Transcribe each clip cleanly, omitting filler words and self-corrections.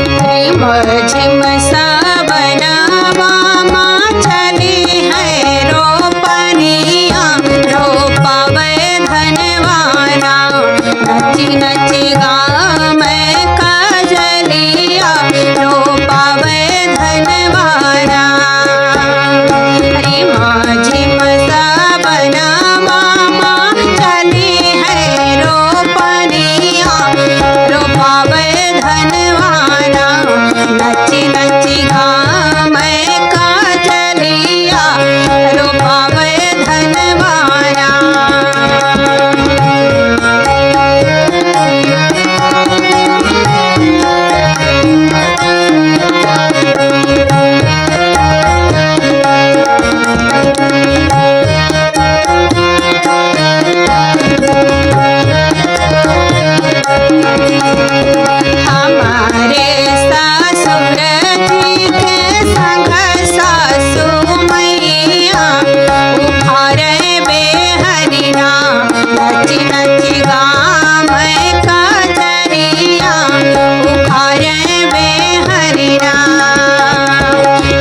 झिम सा बनावा चली है रोपनिया रोपावे धनवाना नची नची गाँव में कजलिया रोपावे धनवाना झिम सा बनावा चली है रोपनिया रोपावे धनवाना नची नची गाँव में काजलिया रोपावे धनवाना हमारे ससुर जी के संग सासु मैया उभारे बेहरिया नची नची गाँव में कजरिया उभारे बेहरिया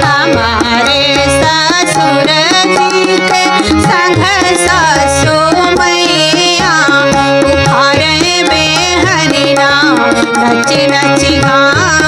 हमारे ससुर जी के संग सासु मैया उभारे बेहरिया नची नची गाँव